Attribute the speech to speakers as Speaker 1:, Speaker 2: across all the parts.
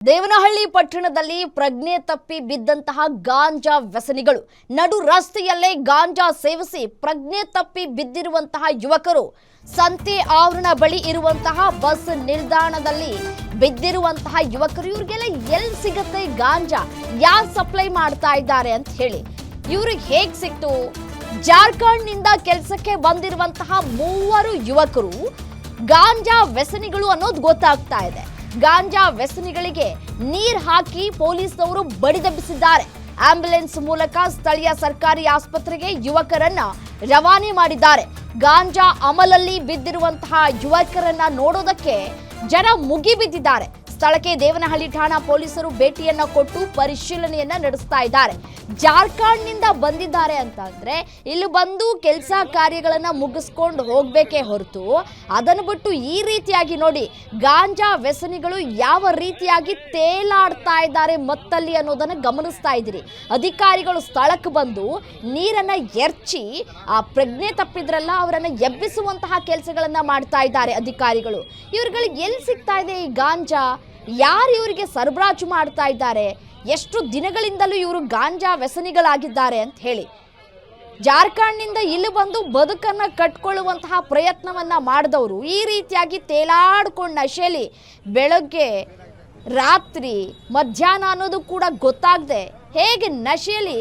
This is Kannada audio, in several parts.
Speaker 1: ದೇವನಹಳ್ಳಿ ಪಟ್ಟಣದಲ್ಲಿ ಪ್ರಜ್ಞೆ ತಪ್ಪಿ ಬಿದ್ದಂತಹ ಗಾಂಜಾ ವ್ಯಸನಿಗಳು ನಡು ರಸ್ತೆಯಲ್ಲೇ ಗಾಂಜಾ ಸೇವಿಸಿ ಪ್ರಜ್ಞೆ ತಪ್ಪಿ ಬಿದ್ದಿರುವಂತಹ ಯುವಕರು ಸಂತೆ ಆವರಣ ಬಳಿ ಇರುವಂತಹ ಬಸ್ ನಿಲ್ದಾಣದಲ್ಲಿ ಬಿದ್ದಿರುವಂತಹ ಯುವಕರು ಇವರಿಗೆಲ್ಲ ಎಲ್ಲಿ ಸಿಗುತ್ತೆ ಗಾಂಜಾ ಯಾರು ಸಪ್ಲೈ ಮಾಡ್ತಾ ಇದ್ದಾರೆ ಅಂತ ಹೇಳಿ ಇವ್ರಿಗೆ ಹೇಗೆ ಸಿಕ್ತು ಜಾರ್ಖಂಡ್ ನಿಂದ ಕೆಲಸಕ್ಕೆ ಬಂದಿರುವಂತಹ ಮೂವರು ಯುವಕರು ಗಾಂಜಾ ವ್ಯಸನಿಗಳು ಅನ್ನೋದು ಗೊತ್ತಾಗ್ತಾ ಇದೆ ಗಾಂಜಾ ವ್ಯಸನಿಗಳಿಗೆ ನೀರು ಹಾಕಿ ಪೊಲೀಸರು ಬಡಿದೆಬ್ಬಿಸಿದ್ದಾರೆ ಆಂಬ್ಯುಲೆನ್ಸ್ ಮೂಲಕ ಸ್ಥಳೀಯ ಸರ್ಕಾರಿ ಆಸ್ಪತ್ರೆಗೆ ಯುವಕರನ್ನ ರವಾನೆ ಮಾಡಿದ್ದಾರೆ ಗಾಂಜಾ ಅಮಲಲ್ಲಿ ಬಿದ್ದಿರುವಂತಹ ಯುವಕರನ್ನ ನೋಡೋದಕ್ಕೆ ಜನ ಮುಗಿಬಿದ್ದಿದ್ದಾರೆ ಸ್ಥಳಕ್ಕೆ ದೇವನಹಳ್ಳಿ ಠಾಣಾ ಪೊಲೀಸರು ಭೇಟಿಯನ್ನ ಕೊಟ್ಟು ಪರಿಶೀಲನೆಯನ್ನ ನಡೆಸ್ತಾ ಇದ್ದಾರೆ ಜಾರ್ಖಂಡ್ ನಿಂದ ಬಂದಿದ್ದಾರೆ ಅಂತಂದ್ರೆ ಇಲ್ಲಿ ಬಂದು ಕೆಲಸ ಕಾರ್ಯಗಳನ್ನ ಮುಗಿಸ್ಕೊಂಡು ಹೋಗ್ಬೇಕೇ ಹೊರತು ಅದನ್ನು ಬಿಟ್ಟು ಈ ರೀತಿಯಾಗಿ ನೋಡಿ ಗಾಂಜಾ ವ್ಯಸನಿಗಳು ಯಾವ ರೀತಿಯಾಗಿ ತೇಲಾಡ್ತಾ ಇದ್ದಾರೆ ಮತ್ತಲ್ಲಿ ಅನ್ನೋದನ್ನ ಗಮನಿಸ್ತಾ ಇದ್ದೀರಿ ಅಧಿಕಾರಿಗಳು ಸ್ಥಳಕ್ಕೆ ಬಂದು ನೀರನ್ನ ಎರ್ಚಿ ಆ ಪ್ರಜ್ಞೆ ತಪ್ಪಿದ್ರಲ್ಲ ಅವರನ್ನ ಎಬ್ಬಿಸುವಂತಹ ಕೆಲಸಗಳನ್ನ ಮಾಡ್ತಾ ಇದ್ದಾರೆ ಅಧಿಕಾರಿಗಳು ಇವ್ರುಗಳಿಗೆ ಎಲ್ಲಿ ಸಿಗ್ತಾ ಇದೆ ಈ ಗಾಂಜಾ ಯಾರು ಇವರಿಗೆ ಸರಬರಾಜು ಮಾಡ್ತಾ ಇದ್ದಾರೆ ಎಷ್ಟು ದಿನಗಳಿಂದಲೂ ಇವರು ಗಾಂಜಾ ವ್ಯಸನಿಗಳಾಗಿದ್ದಾರೆ ಅಂತ ಹೇಳಿ ಜಾರ್ಖಂಡ್ನಿಂದ ಇಲ್ಲಿ ಬಂದು ಬದುಕನ್ನ ಕಟ್ಕೊಳ್ಳುವಂತಹ ಪ್ರಯತ್ನವನ್ನ ಮಾಡಿದವರು ಈ ರೀತಿಯಾಗಿ ತೇಲಾಡ್ಕೊಂಡು ನಶೆಲಿ ಬೆಳಗ್ಗೆ ರಾತ್ರಿ ಮಧ್ಯಾಹ್ನ ಅನ್ನೋದು ಕೂಡ ಗೊತ್ತಾಗದೆ ಹೇಗೆ ನಶೆಯಲ್ಲಿ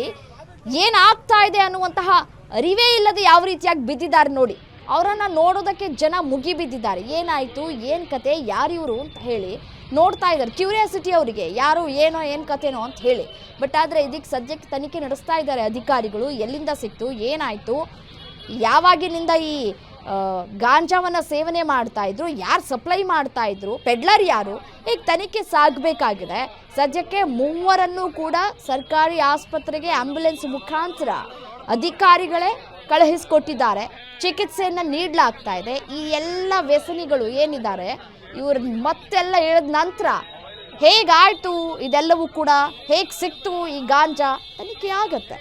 Speaker 1: ಏನಾಗ್ತಾ ಇದೆ ಅನ್ನುವಂತಹ ಅರಿವೇ ಇಲ್ಲದೆ ಯಾವ ರೀತಿಯಾಗಿ ಬಿದ್ದಿದ್ದಾರೆ ನೋಡಿ ಅವರನ್ನು ನೋಡೋದಕ್ಕೆ ಜನ ಮುಗಿ ಬಿದ್ದಿದ್ದಾರೆ ಏನಾಯಿತು ಏನು ಕತೆ ಯಾರಿವರು ಅಂತ ಹೇಳಿ ನೋಡ್ತಾ ಇದ್ದಾರೆ ಕ್ಯೂರಿಯಾಸಿಟಿ ಅವರಿಗೆ ಯಾರು ಏನೋ ಏನು ಕತೆನೋ ಅಂತ ಹೇಳಿ ಬಟ್ ಆದರೆ ಇದಕ್ಕೆ ಸದ್ಯಕ್ಕೆ ತನಿಖೆ ನಡೆಸ್ತಾ ಇದ್ದಾರೆ ಅಧಿಕಾರಿಗಳು ಎಲ್ಲಿಂದ ಸಿಕ್ತು ಏನಾಯಿತು ಯಾವಾಗಿನಿಂದ ಈ ಗಾಂಜಾವನ್ನು ಸೇವನೆ ಮಾಡ್ತಾ ಇದ್ರು ಯಾರು ಸಪ್ಲೈ ಮಾಡ್ತಾ ಇದ್ರು ಪೆಡ್ಲರ್ ಯಾರು ಈಗ ತನಿಖೆ ಸಾಗಬೇಕಾಗಿದೆ ಸದ್ಯಕ್ಕೆ ಮೂವರನ್ನು ಕೂಡ ಸರ್ಕಾರಿ ಆಸ್ಪತ್ರೆಗೆ ಆಂಬ್ಯುಲೆನ್ಸ್ ಮುಖಾಂತರ ಅಧಿಕಾರಿಗಳೇ ಕಳುಹಿಸಿಕೊಟ್ಟಿದ್ದಾರೆ ಚಿಕಿತ್ಸೆಯನ್ನು ನೀಡಲಾಗ್ತಾ ಇದೆ ಈ ಎಲ್ಲ ವ್ಯಸನಿಗಳು ಏನಿದ್ದಾರೆ ಇವರು ಮತ್ತೆಲ್ಲ ಇಳಿದ ನಂತರ ಹೇಗಾಯ್ತು ಇದೆಲ್ಲವೂ ಕೂಡ ಹೇಗೆ ಸಿಕ್ತು ಈ ಗಾಂಜಾ ತನಿಖೆ ಆಗತ್ತೆ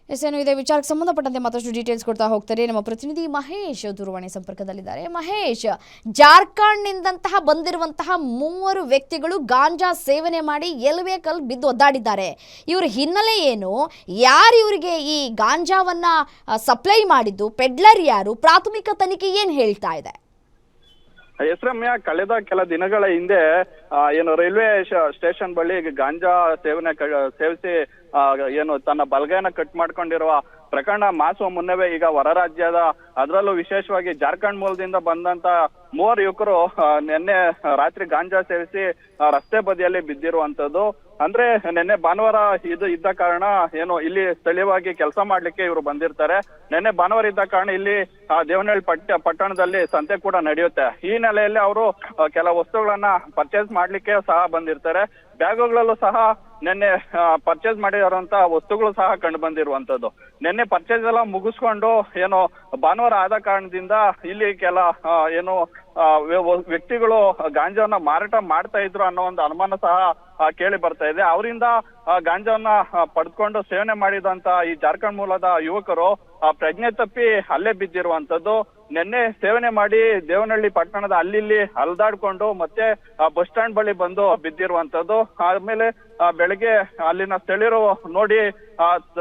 Speaker 1: ಏನು ಇದೇ ವಿಚಾರಕ್ಕೆ ಸಂಬಂಧಪಟ್ಟಂತೆ ಮತ್ತಷ್ಟು ಡೀಟೇಲ್ಸ್ ಕೊಡ್ತಾ ಹೋಗ್ತಾರೆ ನಮ್ಮ ಪ್ರತಿನಿಧಿ ಮಹೇಶ್ ದೂರವಾಣಿ ಸಂಪರ್ಕದಲ್ಲಿದ್ದಾರೆ ಮಹೇಶ್ ಜಾರ್ಖಂಡ್ನಿಂದಂತಹ ಬಂದಿರುವಂತಹ ಮೂವರು ವ್ಯಕ್ತಿಗಳು ಗಾಂಜಾ ಸೇವನೆ ಮಾಡಿ ಎಲ್ಬೇಕಲ್ಲಿ ಬಿದ್ದು ಒದ್ದಾಡಿದ್ದಾರೆ ಇವರ ಹಿನ್ನೆಲೆ ಏನು ಯಾರು ಇವರಿಗೆ ಈ ಗಾಂಜಾವನ್ನ ಸಪ್ಲೈ ಮಾಡಿದ್ದು ಪೆಡ್ಲರ್ ಯಾರು ಪ್ರಾಥಮಿಕ ತನಿಖೆ ಏನು ಹೇಳ್ತಾ ಇದೆ
Speaker 2: ರಮ್ಯ ಕಳೆದ ಕೆಲ ದಿನಗಳ ಹಿಂದೆ ಏನು ರೈಲ್ವೆ ಸ್ಟೇಷನ್ ಬಳಿ ಗಾಂಜಾ ಸೇವಿಸಿ ಏನು ತನ್ನ ಬಲಗೈನ ಕಟ್ ಮಾಡ್ಕೊಂಡಿರುವ ಪ್ರಕರಣ ಮಾಸುವ ಮುನ್ನವೇ ಈಗ ಹೊರ ರಾಜ್ಯದ ಅದರಲ್ಲೂ ವಿಶೇಷವಾಗಿ ಜಾರ್ಖಂಡ್ ಮೂಲದಿಂದ ಬಂದಂತ ಮೂವರು ಯುವಕರು ನಿನ್ನೆ ರಾತ್ರಿ ಗಾಂಜಾ ಸೇವಿಸಿ ರಸ್ತೆ ಬದಿಯಲ್ಲಿ ಬಿದ್ದಿರುವಂತದ್ದು ಅಂದ್ರೆ ನಿನ್ನೆ ಭಾನುವಾರ ಇದು ಇದ್ದ ಕಾರಣ ಏನು ಇಲ್ಲಿ ಸ್ಥಳೀಯವಾಗಿ ಕೆಲಸ ಮಾಡ್ಲಿಕ್ಕೆ ಇವರು ಬಂದಿರ್ತಾರೆ ನಿನ್ನೆ ಭಾನುವಾರ ಇದ್ದ ಕಾರಣ ಇಲ್ಲಿ ದೇವನಹಳ್ಳಿ ಪಟ್ಟಣದಲ್ಲಿ ಸಂತೆ ಕೂಡ ನಡೆಯುತ್ತೆ ಈ ನೆಲೆಯಲ್ಲಿ ಅವರು ಕೆಲ ವಸ್ತುಗಳನ್ನ ಪರ್ಚೇಸ್ ಮಾಡ್ಲಿಕ್ಕೆ ಸಹ ಬಂದಿರ್ತಾರೆ ಬ್ಯಾಗುಗಳಲ್ಲೂ ಸಹ ನಿನ್ನೆ ಪರ್ಚೇಸ್ ಮಾಡಿರುವಂತ ವಸ್ತುಗಳು ಸಹ ಕಂಡು ಬಂದಿರುವಂತದ್ದು ನಿನ್ನೆ ಪರ್ಚೇಸ್ ಎಲ್ಲ ಮುಗಿಸ್ಕೊಂಡು ಏನು ಭಾನುವಾರ ಆದ ಕಾರಣದಿಂದ ಇಲ್ಲಿ ಕೆಲ ಏನು ವ್ಯಕ್ತಿಗಳು ಗಾಂಜಾವನ್ನ ಮಾರಾಟ ಮಾಡ್ತಾ ಇದ್ರು ಅನ್ನೋ ಒಂದು ಅನುಮಾನ ಸಹ ಕೇಳಿ ಬರ್ತಾ ಇದೆ ಅವರಿಂದ ಗಾಂಜಾವನ್ನ ಪಡೆದುಕೊಂಡು ಸೇವನೆ ಮಾಡಿದಂತ ಈ ಜಾರ್ಖಂಡ್ ಮೂಲದ ಯುವಕರು ಪ್ರಜ್ಞೆ ತಪ್ಪಿ ಅಲ್ಲೇ ಬಿದ್ದಿರುವಂತದ್ದು ನಿನ್ನೆ ಸೇವನೆ ಮಾಡಿ ದೇವನಹಳ್ಳಿ ಪಟ್ಟಣದ ಅಲ್ಲಿ ಅಲ್ದಾಡ್ಕೊಂಡು ಮತ್ತೆ ಬಸ್ ಸ್ಟ್ಯಾಂಡ್ ಬಳಿ ಬಂದು ಬಿದ್ದಿರುವಂತದ್ದು ಆದ್ಮೇಲೆ ಬೆಳಗ್ಗೆ ಅಲ್ಲಿನ ಸ್ಥಳೀಯರು ನೋಡಿ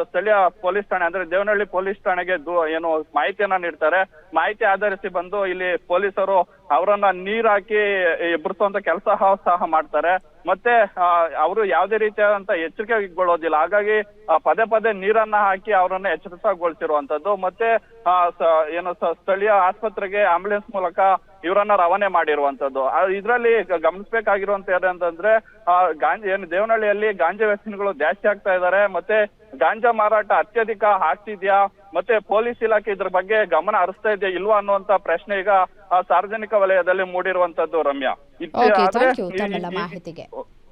Speaker 2: ಸ್ಥಳೀಯ ಪೊಲೀಸ್ ಠಾಣೆ ಅಂದ್ರೆ ದೇವನಹಳ್ಳಿ ಪೊಲೀಸ್ ಠಾಣೆಗೆ ಏನು ಮಾಹಿತಿಯನ್ನ ನೀಡ್ತಾರೆ ಮಾಹಿತಿ ಆಧರಿಸಿ ಬಂದು ಇಲ್ಲಿ ಪೊಲೀಸರು ಅವರನ್ನ ನೀರ್ ಹಾಕಿ ಎಬ್ಬರಿಸುವಂತ ಕೆಲಸ ಸಹ ಮಾಡ್ತಾರೆ ಮತ್ತೆ ಅವರು ಯಾವುದೇ ರೀತಿಯಾದಂತ ಎಚ್ಚರಿಕೆಗೊಳ್ಳೋದಿಲ್ಲ ಹಾಗಾಗಿ ಪದೇ ಪದೇ ನೀರನ್ನ ಹಾಕಿ ಅವರನ್ನ ಎಚ್ಚರಿತಗೊಳಿಸಿರುವಂತದ್ದು ಮತ್ತೆ ಏನು ಸ್ಥಳೀಯ ಆಸ್ಪತ್ರೆಗೆ ಆಂಬ್ಯುಲೆನ್ಸ್ ಮೂಲಕ ಇವರನ್ನ ರವಾನೆ ಮಾಡಿರುವಂತದ್ದು ಇದರಲ್ಲಿ ಗಮನಿಸಬೇಕಾಗಿರುವಂತ ಏನಂತಂದ್ರೆ ಏನು ದೇವನಹಳ್ಳಿಯಲ್ಲಿ ಗಾಂಜಾ ವ್ಯಸನಿಗಳು ಜಾಸ್ತಿ ಆಗ್ತಾ ಇದ್ದಾರೆ ಮತ್ತೆ ಗಾಂಜಾ ಮಾರಾಟ ಅತ್ಯಧಿಕ ಆಗ್ತಿದ್ಯಾ ಮತ್ತೆ ಪೊಲೀಸ್ ಇಲಾಖೆ ಇದ್ರ ಬಗ್ಗೆ ಗಮನ ಹರಿಸ್ತಾ ಇದೆಯಾ ಇಲ್ವಾ ಅನ್ನುವಂತ ಪ್ರಶ್ನೆ ಈಗ ಸಾರ್ವಜನಿಕ ವಲಯದಲ್ಲಿ ಮೂಡಿರುವಂತದ್ದು ರಮ್ಯಾ
Speaker 1: ಮಾಹಿತಿಗೆ